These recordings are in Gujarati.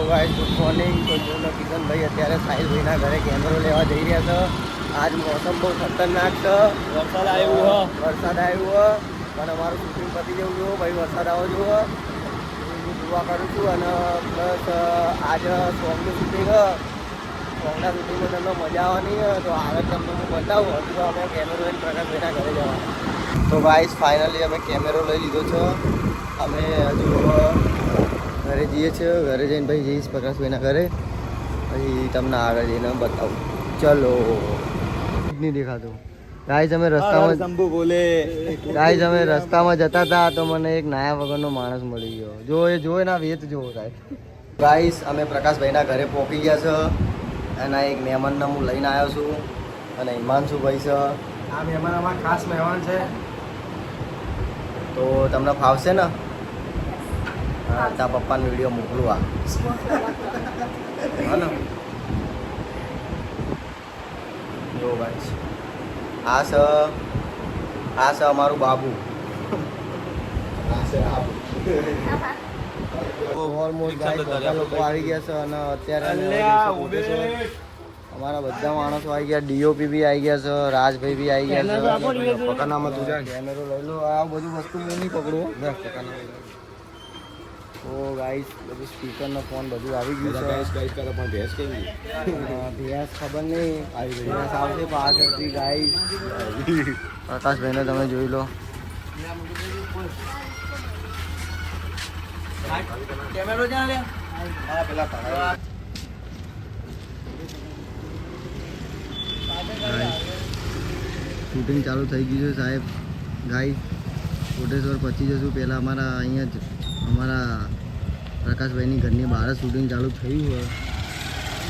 Guys good morning. તો જો કિશનભાઈ અત્યારે સાહિલભાઈના ઘરે કેમેરો લેવા જઈ રહ્યા છે. આજ મોસમ બહુ ખતરનાક છે. વરસાદ આવ્યો પણ અમારું શૂટિંગ પતી જવું જોઈએ ભાઈ. વરસાદ આવવો જોઈએ હું દુઆ કરું છું. અને પ્લસ આજ સોંગનું શૂટિંગ સોંગના શૂટિંગમાં તમને મજા આવવાની તો આગળ તમને હું બતાવું. હજુ તો અમે કેમેરો લઈને પ્રકાશભાઈના ઘરે જવાના. તો ગાઈસ ફાઇનલી અમે કેમેરો લઈ લીધો છે. અમે હજુ ઘરે જઈએ છીએ. ઘરે જઈને ભાઈ જઈશ પ્રકાશભાઈના ઘરે. પછી તમને આગળ જઈને બતાવું. ચલો નહીં દેખાતું. ગાઈસ અમે રસ્તામાં જતા હતા તો મને એક નાયા વગરનો માણસ મળી ગયો. જો એના વેત જોવો સાહેબ. ગાઈસ અમે પ્રકાશભાઈના ઘરે પહોંચી ગયા છે. એના એક મહેમાનને હું લઈને આવ્યો છું. અને હિમાંશુભાઈ છે. આ મહેમાન અમારા ખાસ મહેમાન છે. તો તમને ફાવશે ને? હા ત્યાં પપ્પાનો વિડીયો મોકલું હા ને. જો ગાઈસ આ છે અમારું બાબુ. ઓલમોસ્ટ ગાઈસ બધા લોકો આવી ગયા છે. અને અત્યારે અમારા બધા માણસો આવી ગયા. ડીઓપી બી આવી ગયા છે. રાજભાઈ બી આવી ગયા છે. પકડનામાં તું જા કેમેરો લઈ લો. આ બધું વસ્તુ હું નહીં પકડું. તો ગાઈસ બધું સ્પીકર નો ફોન બધું આવી ગયું છે. પણ ભેંસ કેવી ભેંસ ખબર નહીં. ભેંસ આવશે પાછળથી ગાઈસ. પ્રકાશભાઈને તમે જોઈ લો. કેમેરો જ્યાં લે પેલા શૂટિંગ ચાલુ થઈ ગયું છે સાહેબ. ગાઈસ કોટેશ્વર પહોંચી જશું. પહેલાં અમારા અહીંયા જ અમારા પ્રકાશભાઈની ઘરની બહાર જ શૂટિંગ ચાલુ થયું હોય.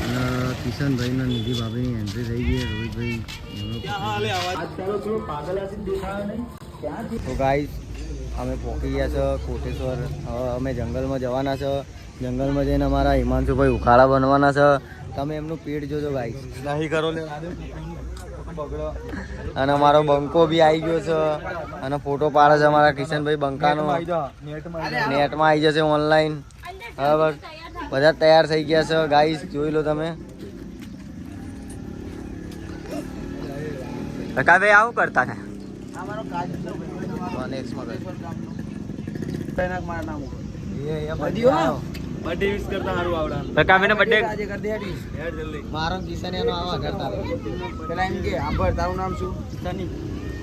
અને કિશનભાઈના નિધિ ભાભીની એન્ટ્રી થઈ ગઈ. રોહિતભાઈ તો ગાઈસ અમે પહોંચી ગયા છે કોટેશ્વર. હવે અમે જંગલમાં જવાના છે. જંગલમાં જઈને અમારા હિમાંશુભાઈ ઉખાડા બનવાના છે. તમે એમનું પેટ જોજો ગાઈસ. નહીં કરો લે અને અમારો બંકો બી આવી ગયો છે. અને ફોટો પાડે છે અમારા કિશનભાઈ બંકાનો. નેટમાં આવી જશે ઓનલાઈન. બરાબર બધા તૈયાર થઈ ગયા છે ગાઈસ. જોઈ લો તમે. ભાઈ આવું કરતા છે મારો કિશન એનો આવા કરતા. પેલા એમ કે આભાર. તારું નામ શું? સની.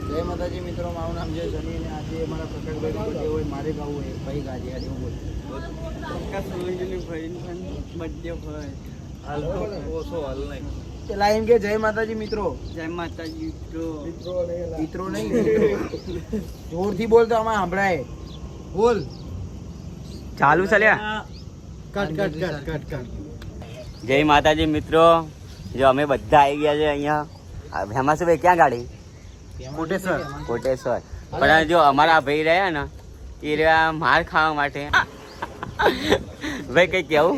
જય માતાજી મિત્રો. મારું નામ છે સની. અને આજે અમારા પ્રકાશભાઈનો બર્થડે હોય. મારે ગાવું હોય ભાઈ ગાજે આજે હું બોલું પેલા એમ કે જય માતાજી મિત્રો. જય માતાજી મિત્રો નહીં જોરથી બોલ તો આમાં સંભળાય. બોલ ચાલુ ચાલ્યા. કટ. જય માતાજી મિત્રો. જો અમે બધા આવી ગયા છે અહીંયા. હેમાસુભાઈ ક્યાં ગાડી? કોટેશ્વર. પણ જો અમારા ભાઈ રહ્યા ને એ રહ્યા માર ખાવા માટે. ભાઈ કઈ કેવું?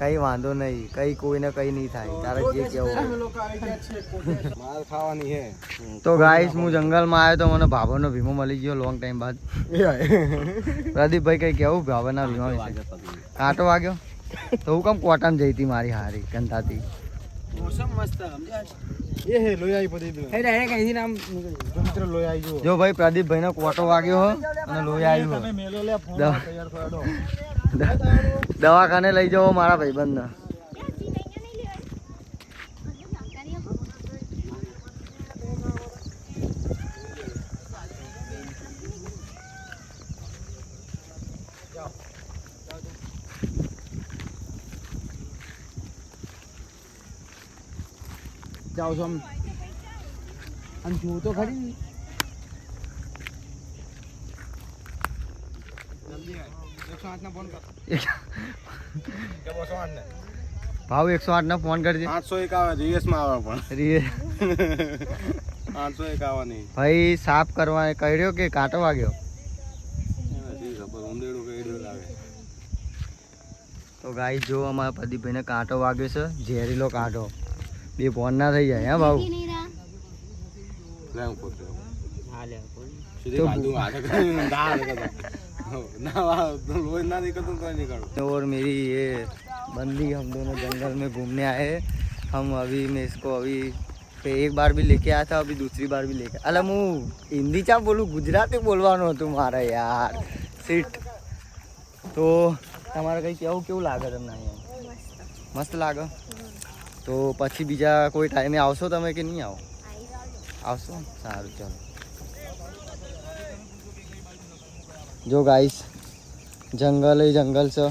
કઈ વાંધો નહીં. કઈ કોઈને કઈ નહીં થાય. તારે જે કેવું માર ખાવાની હે. તો ગાઈસ હું જંગલમાં આવ્યો તો મને ભાભરનો વીમો મળી ગયો લોંગ ટાઈમ બાદ. પ્રદીપભાઈ કઈ કેવું ભાભરના વીમા વિશે? કાંટો વાગ્યો તો હું કેમ કોટામાં જઈ હતી મારી હારી ગંધાતી. જો ભાઈ પ્રદીપભાઈ નો કોટો વાગ્યો હો અને લોહી આવ્યું. દવાખાને લઈ જાઓ મારા ભાઈબંધ. જાઓ છો આમ જો તો ખરી. ભાવ 108 ના ફોન કરજે. 851 રીએસ માં આવે પણ 851 નહીં ભાઈ. સાફ કરવા કર્યો કે કાંટો વાગ્યો? તો ગાઈ જો અમારા પ્રદીપભાઈને કાંટો વાગ્યો છે. ઝેરીલો કાંટો. બે ફોન ના થઈ જાય હે ભાવ. रोज ना निकलता तो निकल। और मेरी ये बंदी, हम दोनों जंगल में घूमने आए। हम अभी मैं इसको अभी एक बार भी लेके आया था, अभी दूसरी बार भी लेके। अला હું હિન્દી ચા બોલું, ગુજરાતી બોલવાનું હતું મારે યાર, સીટ। તો તમારે કંઈ કેવું લાગે તમને અહીંયા? મસ્ત લાગે? તો પછી બીજા કોઈ ટાઈમે આવશો તમે કે નહીં આવો? આવશો? સારું, ચાલો। જો ગાઈસ જંગલ એ જંગલ છે।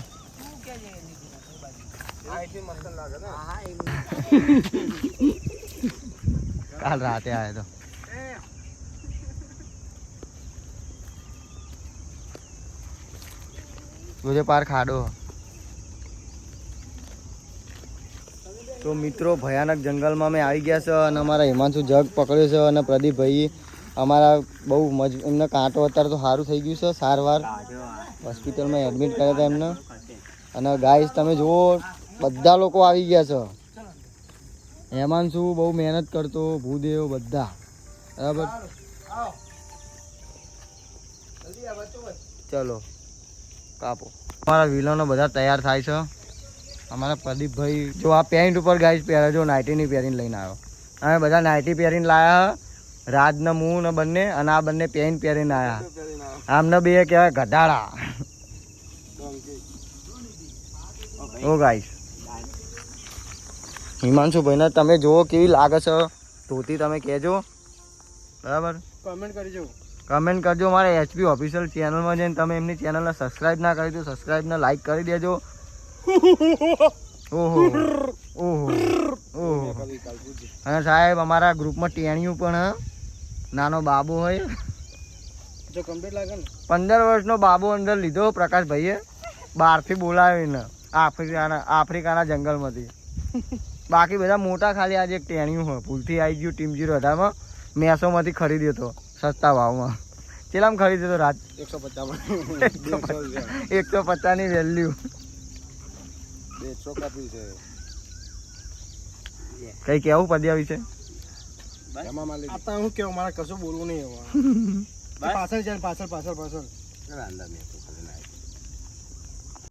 કાલ રાતે આયા તો तुझे पार खाड़ो। तो मित्रों भयानक जंगल में मैं आई गया है। अमरा हिमांशु जग पकड़्यो है और प्रदीप भाई अमरा बहु एमने कांटो अत्यारे तो सारू थई गयुं छे, सारवार होस्पिटल में एडमिट कर्या था एमने। अने गाइस तमे जुओ बधा लोको आवी गया छे। हिमांशु बहु मेहनत करतो, भूदेव बधा बराबर। चलो कापो। हमारा विलनो बधा तैयार थाय छे। हमारा प्रदीप भाई जो आ पेंट ऊपर गाइस पहरे जो नाइटी नहीं पहरीने लईने आव्यो। अमे बधा नाइटी पहरीने लाया, राज ने मुँ ने बंने, अने आ बंने पेंट पहरीने आया। आमने बे कहेवाय गधाड़ा। ओ गाइस हिमांशु भाई ने तमे जो केवी लागे छे धोती तमे कहेजो बराबर, कमेंट करजो। हमारे एचपी ऑफिशियल चैनल में जईने तमे एमनी चैनल ने सब्सक्राइब ना करी तो सब्सक्राइब ने लाइक करी देजो। ओहो ओहो ओहो। अने साहेब अमारा ग्रुप में टेणिયું पण नानो बाबू होय जो कम्प्लीट लागे ने 15 वर्षनो बाबू अंदर लीधो प्रकाश भाईए, बहारथी बोलावीने आफ्रिकाना जंगलमांथी। बाकी बधा मोटा, खाली आज एक टेणिયું हो भूलथी आई गयुं टीम 018 में मेसोमांथी खरीद्यो तो सस्ता भावमां। चेलाम खरीद्यो तो रात 150 में 150 ની વેલ્યુ। 150 કાપી છે। કઈ કેવું પદ્યા વિશે? એમાં માલી આ તો હું કેવું, મારે કશું બોલવું નહીં હવે। પાછળ ચાલ, પાછળ પાછળ પાછળ રાંડા મે તો